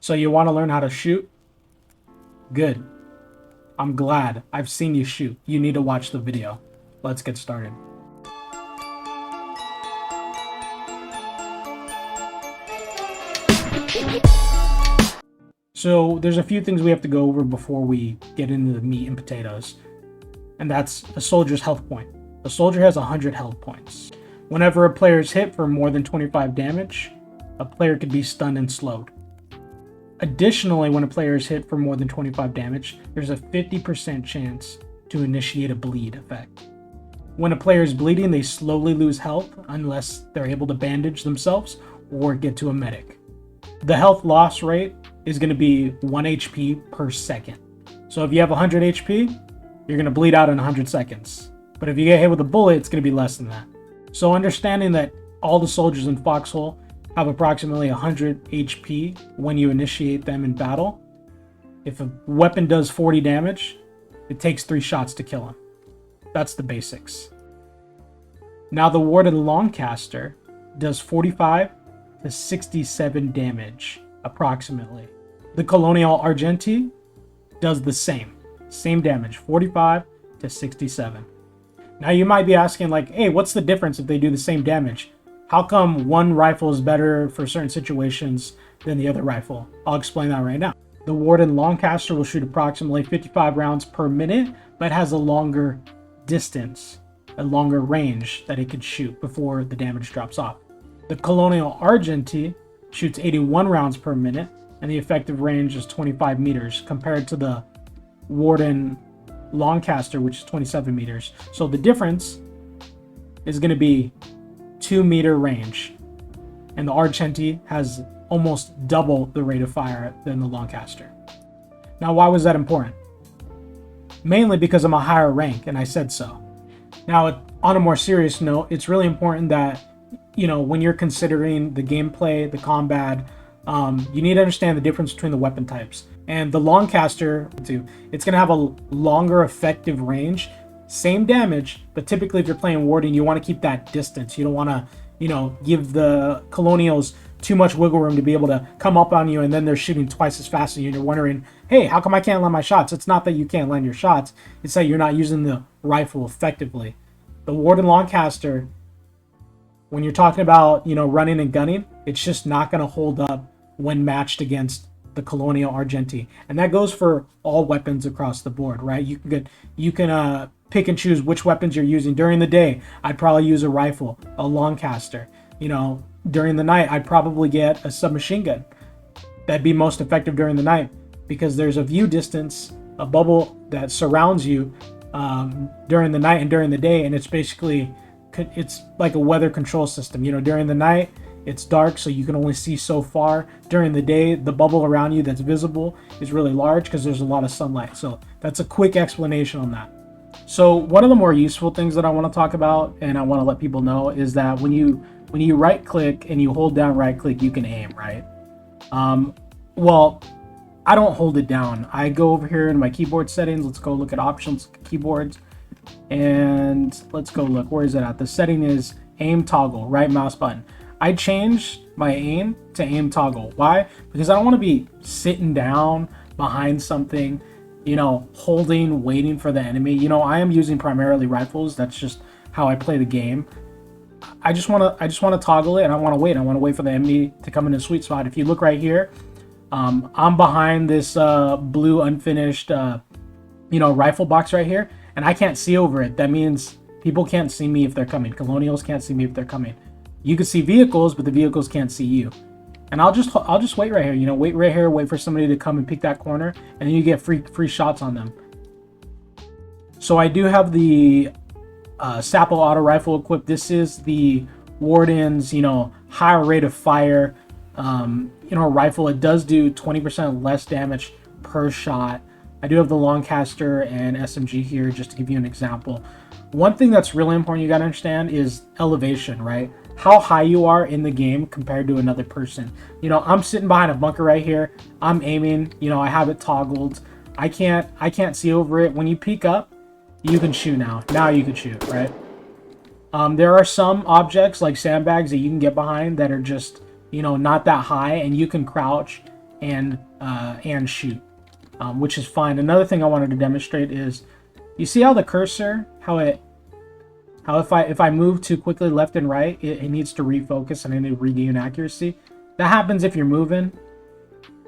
So you want to learn how to shoot? Good. I'm glad. I've seen you shoot. You need to watch the video. Let's get started. So there's a few things we have to go over before we get into the meat and potatoes. And that's a soldier's health point. A soldier has 100 health points. Whenever a player is hit for more than 25 damage, a player could be stunned and slowed. Additionally, when a player is hit for more than 25 damage, there's a 50% chance to initiate a bleed effect. When a player is bleeding, they slowly lose health unless they're able to bandage themselves or get to a medic. The health loss rate is going to be 1 HP per second. So if you have 100 HP, you're going to bleed out in 100 seconds. But if you get hit with a bullet, it's going to be less than that. So understanding that all the soldiers in Foxhole have approximately 100 HP when you initiate them in battle. If a weapon does 40 damage, it takes 3 shots to kill him. That's the basics. Now the Warden Longcaster does 45 to 67 damage, approximately. The Colonial Argenti does the same damage, 45 to 67. Now you might be asking like, hey, what's the difference if they do the same damage? How come one rifle is better for certain situations than the other rifle? I'll explain that right now. The Warden Longcaster will shoot approximately 55 rounds per minute, but has a longer distance, a longer range that it could shoot before the damage drops off. The Colonial Argenti shoots 81 rounds per minute, and the effective range is 25 meters compared to the Warden Longcaster, which is 27 meters. So the difference is going to be 2-meter range, and the Argenti has almost double the rate of fire than the Longcaster. Now, why was that important? Mainly because I'm a higher rank, and I said so. Now, on a more serious note, it's really important that, you know, when you're considering the gameplay, the combat, you need to understand the difference between the weapon types. And the Longcaster, it's going to have a longer effective range. Same damage, but typically if you're playing Warden, you want to keep that distance. You don't want to, you know, give the Colonials too much wiggle room to be able to come up on you and then they're shooting twice as fast as you and you're wondering, hey, how come I can't land my shots? It's not that you can't land your shots, it's that you're not using the rifle effectively. The Warden Longcaster, when you're talking about, you know, running and gunning, it's just not going to hold up when matched against the Colonial Argenti. And that goes for all weapons across the board, right? You can pick and choose which weapons you're using. During the day, I'd probably use a rifle, a Longcaster. You know, during the night, I'd probably get a submachine gun. That'd be most effective during the night because there's a view distance, a bubble that surrounds you during the night and during the day, and it's like a weather control system. You know, during the night, it's dark, so you can only see so far. During the day, the bubble around you that's visible is really large because there's a lot of sunlight. So that's a quick explanation on that. So one of the more useful things that I want to talk about and I want to let people know is that when you right click and you hold down right click, you can aim, right? Well, I don't hold it down. I go over here in my keyboard settings. Let's go look at options, keyboards, and let's go look. Where is it at? The setting is aim toggle, right mouse button. I changed my aim to aim toggle. Why? Because I don't want to be sitting down behind something, you know, holding, waiting for the enemy. You know, I am using primarily rifles. That's just how I play the game. I just want to toggle it, and I want to wait. I want to wait for the enemy to come in a sweet spot. If you look right here, I'm behind this blue unfinished, you know, rifle box right here, and I can't see over it. That means people can't see me if they're coming. Colonials can't see me if they're coming. You can see vehicles, but the vehicles can't see you. And I'll just wait right here. You know, wait right here. Wait for somebody to come and pick that corner, and then you get free shots on them. So I do have the Sappo auto rifle equipped. This is the Warden's, you know, higher rate of fire, you know, rifle. It does do 20% less damage per shot. I do have the Longcaster and SMG here just to give you an example. One thing that's really important you got to understand is elevation, right? How high you are in the game compared to another person. You know, I'm sitting behind a bunker right here. I'm aiming, you know, I have it toggled. I can't see over it. When you peek up, you can shoot now. Now you can shoot, right? There are some objects like sandbags that you can get behind that are just, you know, not that high, and you can crouch and shoot, which is fine. Another thing I wanted to demonstrate is, you see how the cursor, how if I move too quickly left and right, it needs to refocus and I need to regain accuracy. That happens if you're moving.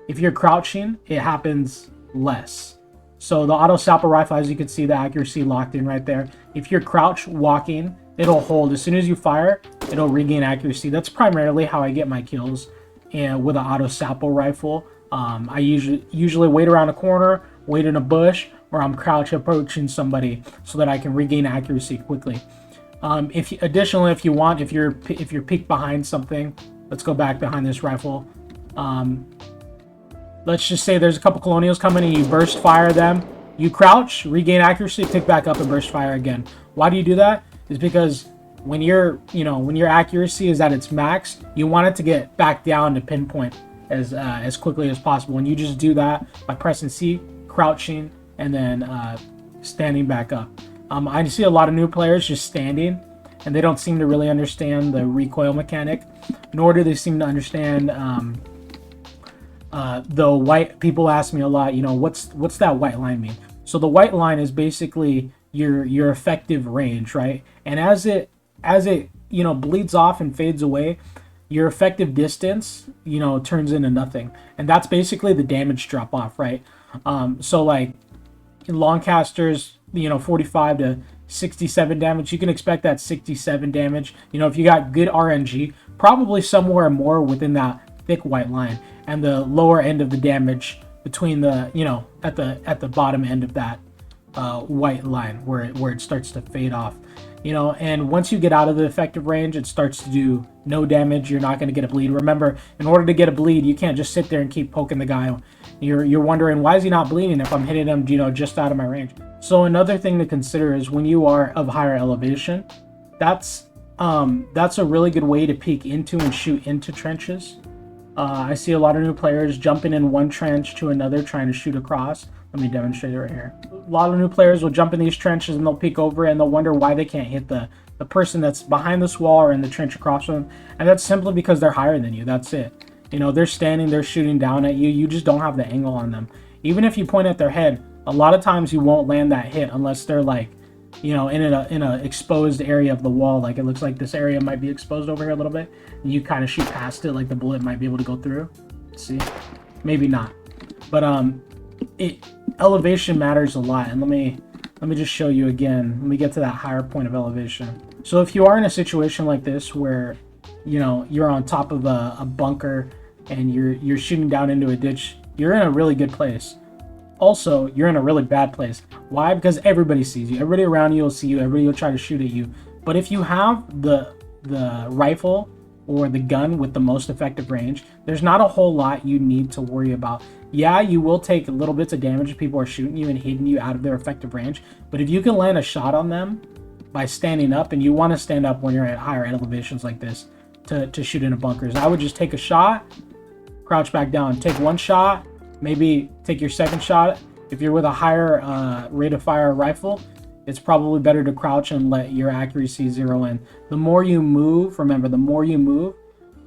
If you're crouching, it happens less. So the auto sapper rifle, as you can see, the accuracy locked in right there. If you're crouch walking, it'll hold. As soon as you fire, it'll regain accuracy. That's primarily how I get my kills, and with an auto sapper rifle. I usually wait around a corner, wait in a bush, or I'm crouch approaching somebody so that I can regain accuracy quickly. Additionally, if you want, if you're peeked behind something, let's go back behind this rifle. Let's just say there's a couple colonials coming and you burst fire them. You crouch, regain accuracy, pick back up and burst fire again. Why do you do that? It's because when your accuracy is at its max, you want it to get back down to pinpoint as quickly as possible. And you just do that by pressing C, crouching, and then standing back up. I see a lot of new players just standing, and they don't seem to really understand the recoil mechanic, nor do they seem to understand the white. People ask me a lot, what's that white line mean? So the white line is basically your effective range, right? And as it bleeds off and fades away, your effective distance turns into nothing, and that's basically the damage drop off, right? So like in Longcasters, 45 to 67 damage, you can expect that 67 damage. If you got good RNG, probably somewhere more within that thick white line, and the lower end of the damage between the at the bottom end of that white line where it starts to fade off. And once you get out of the effective range, it starts to do no damage. You're not going to get a bleed. Remember, in order to get a bleed, you can't just sit there and keep poking the guy. You're wondering, why is he not bleeding if I'm hitting him just out of my range? So another thing to consider is when you are of higher elevation, that's a really good way to peek into and shoot into trenches. I see a lot of new players jumping in one trench to another, trying to shoot across. Let me demonstrate it right here. A lot of new players will jump in these trenches and they'll peek over and they'll wonder why they can't hit the person that's behind this wall or in the trench across from them. And that's simply because they're higher than you. That's it. They're standing, they're shooting down at you. You just don't have the angle on them. Even if you point at their head, a lot of times you won't land that hit unless they're like, in a exposed area of the wall. Like it looks like this area might be exposed over here a little bit. And you kind of shoot past it, like the bullet might be able to go through. See? Maybe not. But elevation matters a lot. And let me just show you again. Let me get to that higher point of elevation. So if you are in a situation like this where you're on top of a bunker and you're shooting down into a ditch, you're in a really good place. Also, you're in a really bad place. Why? Because everybody sees you. Everybody around you will see you. Everybody will try to shoot at you. But if you have the rifle or the gun with the most effective range, there's not a whole lot you need to worry about. Yeah, you will take little bits of damage if people are shooting you and hitting you out of their effective range. But if you can land a shot on them by standing up, and you want to stand up when you're at higher elevations like this to shoot into bunkers, I would just take a shot, crouch back down, take one shot, maybe take your second shot. If you're with a higher rate of fire rifle, it's probably better to crouch and let your accuracy zero in. The more you move, remember, the more you move,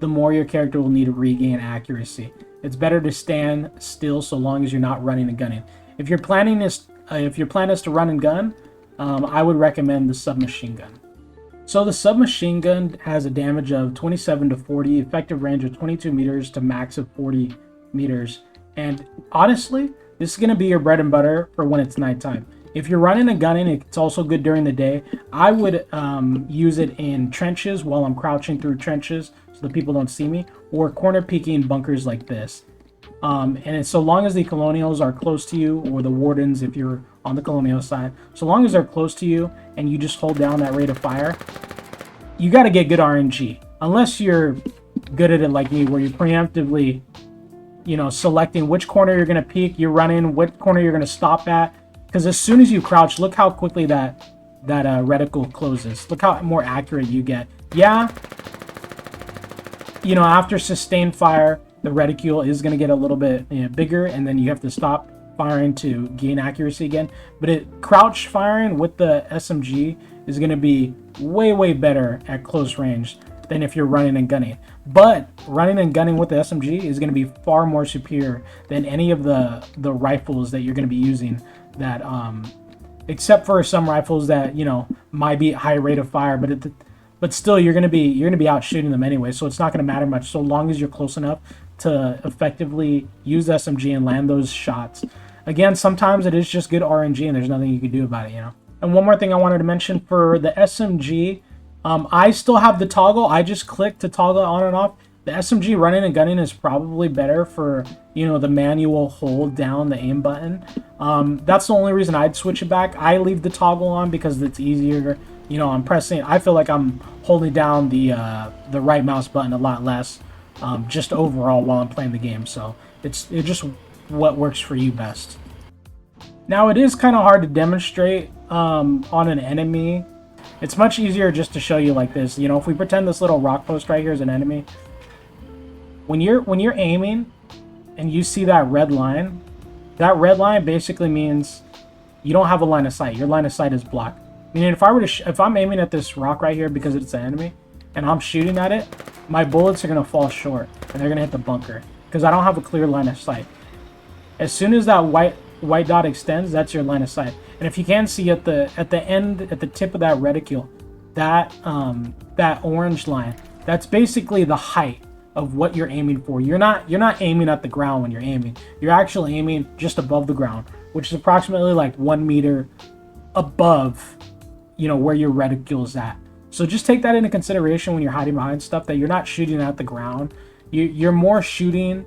the more your character will need to regain accuracy. It's better to stand still so long as you're not running and gunning. If your plan is to run and gun, I would recommend the submachine gun. So the submachine gun has a damage of 27 to 40, effective range of 22 meters to max of 40 meters. And honestly, this is going to be your bread and butter for when it's nighttime. If you're running and gunning, it's also good during the day. I would use it in trenches while I'm crouching through trenches so that people don't see me, or corner peeking bunkers like this. And it's so long as the colonials are close to you, or the wardens if you're on the colonial side, so long as they're close to you and you just hold down that rate of fire, you got to get good RNG. Unless you're good at it like me, where you're preemptively selecting which corner you're going to peek, you're running, what corner you're going to stop at. Because as soon as you crouch, look how quickly that reticle closes. Look how more accurate you get. Yeah, after sustained fire, the reticule is going to get a little bit bigger, and then you have to stop firing to gain accuracy again. But crouch firing with the SMG is going to be way better at close range than if you're running and gunning. But running and gunning with the SMG is going to be far more superior than any of the rifles that you're going to be using. That except for some rifles that, you know, might be at high rate of fire, but still you're going to be out shooting them anyway. So it's not going to matter much so long as you're close enough to effectively use the SMG and land those shots. Again, sometimes it is just good RNG and there's nothing you can do about it, you know. And one more thing I wanted to mention for the SMG, I still have the toggle. I just clicked to toggle it on and off. The SMG running and gunning is probably better for, you know, the manual hold down the aim button. That's the only reason I'd switch it back. I leave the toggle on because it's easier. You know, I feel like I'm holding down the right mouse button a lot less, just overall while I'm playing the game. So it's just what works for you best. Now it is kind of hard to demonstrate on an enemy. It's much easier just to show you like this. You know, if we pretend this little rock post right here is an enemy, when you're aiming and you see that red line basically means you don't have a line of sight. Your line of sight is blocked. Meaning if I'm aiming at this rock right here because it's an enemy and I'm shooting at it, my bullets are gonna fall short and they're gonna hit the bunker because I don't have a clear line of sight. As soon as that white dot extends, that's your line of sight. And if you can see at the end, at the tip of that reticule, that orange line, that's basically the height of what you're aiming for. You're not aiming at the ground when you're aiming. You're actually aiming just above the ground, which is approximately like 1 meter above, you know, where your reticule is at. So just take that into consideration when you're hiding behind stuff, that you're not shooting at the ground. You're more shooting,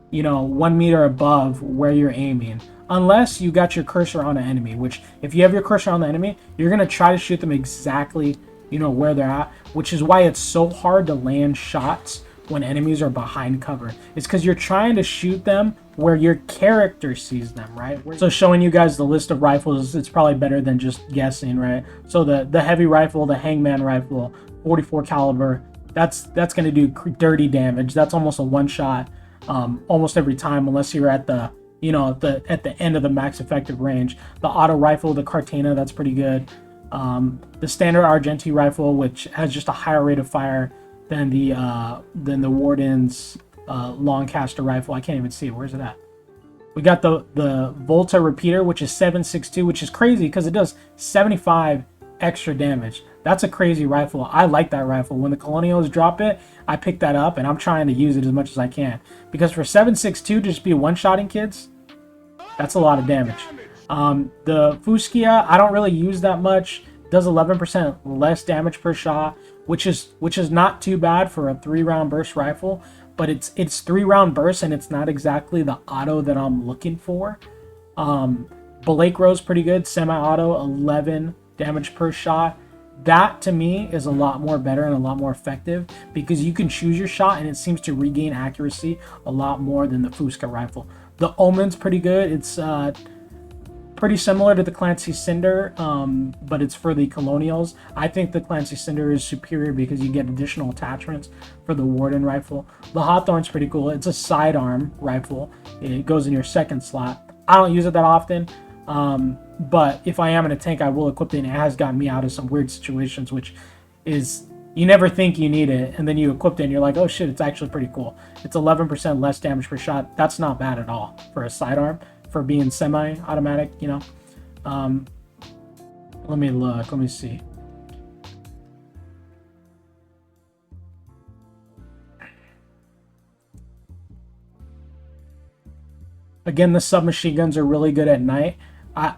you know, 1 meter above where you're aiming. Unless you got your cursor on an enemy, which if you have your cursor on the enemy, you're going to try to shoot them exactly, you know, where they're at, which is why it's so hard to land shots when enemies are behind cover. It's because you're trying to shoot them where your character sees them, right? So showing you guys the list of rifles, it's probably better than just guessing, right? So the heavy rifle, the hangman rifle, 44 caliber, that's going to do dirty damage. That's almost a one shot almost every time, unless you're at the, you know, at the end of the max effective range. The auto rifle, the Cartana, that's pretty good. The standard Argenti rifle, which has just a higher rate of fire than the Warden's Longcaster rifle. I can't even see it. Where's it at? We got the Volta repeater, which is 7.62, which is crazy because it does 75 extra damage. That's a crazy rifle. I like that rifle. When the Colonials drop it, I pick that up and I'm trying to use it as much as I can, because for 7.62 to just be one-shotting kids, that's a lot of damage. The Fuskia, I don't really use that much. Does 11% less damage per shot, which is not too bad for a 3-round burst rifle, but it's 3-round burst and it's not exactly the auto that I'm looking for. Balagro's pretty good, semi-auto, 11 damage per shot. That to me is a lot more better and a lot more effective because you can choose your shot and it seems to regain accuracy a lot more than the Fusca rifle. The Omen's pretty good. It's pretty similar to the Clancy Cinder, but it's for the Colonials. I think the Clancy Cinder is superior because you get additional attachments for the Warden rifle. The Hawthorne's pretty cool. It's a sidearm rifle. It goes in your second slot. I don't use it that often, but if I am in a tank, I will equip it, and it has gotten me out of some weird situations, which is, you never think you need it, and then you equip it, and you're like, oh shit, it's actually pretty cool. It's 11% less damage per shot. That's not bad at all for a sidearm, for being semi-automatic, you know. Let me look. Let me see. Again, the submachine guns are really good at night.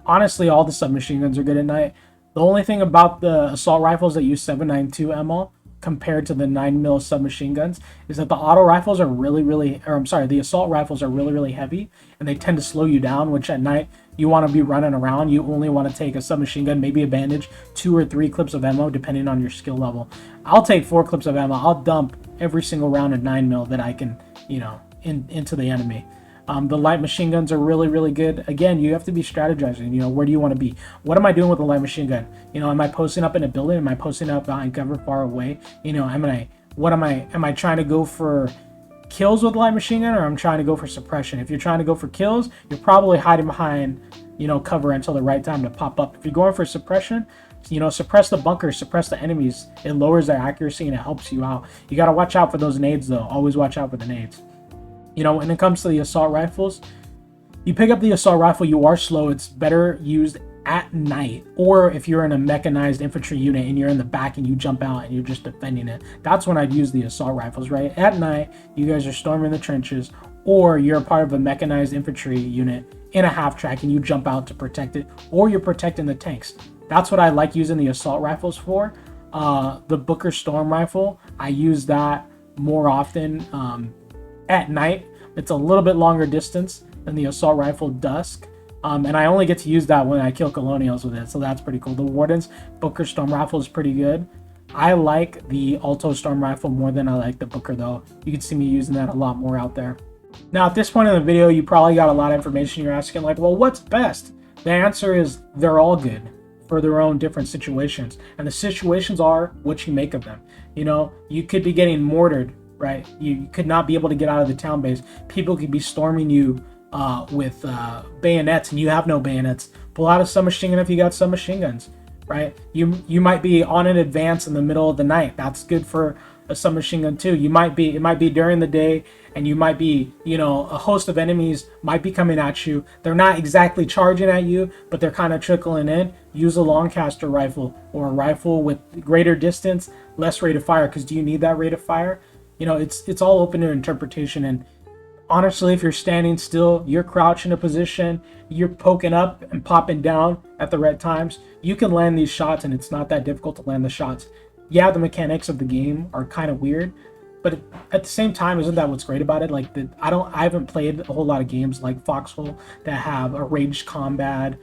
Honestly, all the submachine guns are good at night. The only thing about the assault rifles that use 7.92 ammo compared to the 9mm submachine guns is that the auto rifles are the assault rifles are really heavy, and they tend to slow you down, which at night you want to be running around. You only want to take a submachine gun, maybe a bandage, 2 or 3 clips of ammo depending on your skill level. I'll take 4 clips of ammo. I'll dump every single round of 9mm that I can, you know, into the enemy. The light machine guns are really good. Again, you have to be strategizing. You know, where do you want to be? What am I doing with the light machine gun? You know, am I posting up in a building? Am I posting up behind cover far away? You know, am I trying to go for kills with the light machine gun, or I'm trying to go for suppression? If you're trying to go for kills, you're probably hiding behind, you know, cover until the right time to pop up. If you're going for suppression, You know, suppress the bunkers, suppress the enemies. It lowers their accuracy and it helps you out. You got to watch out for those nades, though. Always watch out for the nades. You know, when it comes to the assault rifles, you pick up the assault rifle, you are slow. It's better used at night, or if you're in a mechanized infantry unit and you're in the back and you jump out and you're just defending it. That's when I'd use the assault rifles, right? At night, you guys are storming the trenches, or you're a part of a mechanized infantry unit in a half track and you jump out to protect it, or you're protecting the tanks. That's what I like using the assault rifles for. The Booker Storm Rifle, I use that more often at night. It's a little bit longer distance than the assault rifle Dusk. And I only get to use that when I kill colonials with it, so that's pretty cool. The Warden's Booker Storm Rifle is pretty good. I like the Alto Storm Rifle more than I like the Booker, though. You can see me using that a lot more out there. Now, at this point in the video, you probably got a lot of information. You're asking, like, well, what's best? The answer is they're all good for their own different situations, and the situations are what you make of them. You know, you could be getting mortared, right? You could not be able to get out of the town base. People could be storming you with bayonets, and you have no bayonets. Pull out a submachine gun if you got submachine guns, right? You might be on an advance in the middle of the night. That's good for a submachine gun too. It might be during the day, and you might be, you know, a host of enemies might be coming at you. They're not exactly charging at you, but they're kind of trickling in. Use a Lancaster rifle, or a rifle with greater distance, less rate of fire, because do you need that rate of fire? You know, it's all open to interpretation. And honestly, if you're standing still, you're crouching in a position, you're poking up and popping down at the right times, you can land these shots, and it's not that difficult to land the shots. Yeah, the mechanics of the game are kind of weird, but at the same time, isn't that what's great about it? Like, I haven't played a whole lot of games like Foxhole that have a ranged combat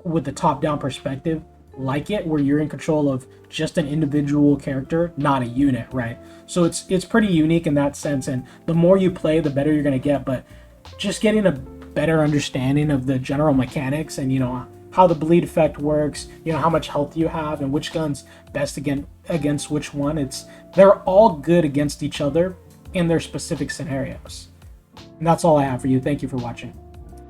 with the top-down perspective like it, where you're in control of just an individual character, not a unit, right? So it's pretty unique in that sense, and the more you play, the better you're going to get. But just getting a better understanding of the general mechanics, and, you know, how the bleed effect works, you know, how much health you have, and which gun's best against which one. They're all good against each other in their specific scenarios. And that's all I have for you. Thank you for watching.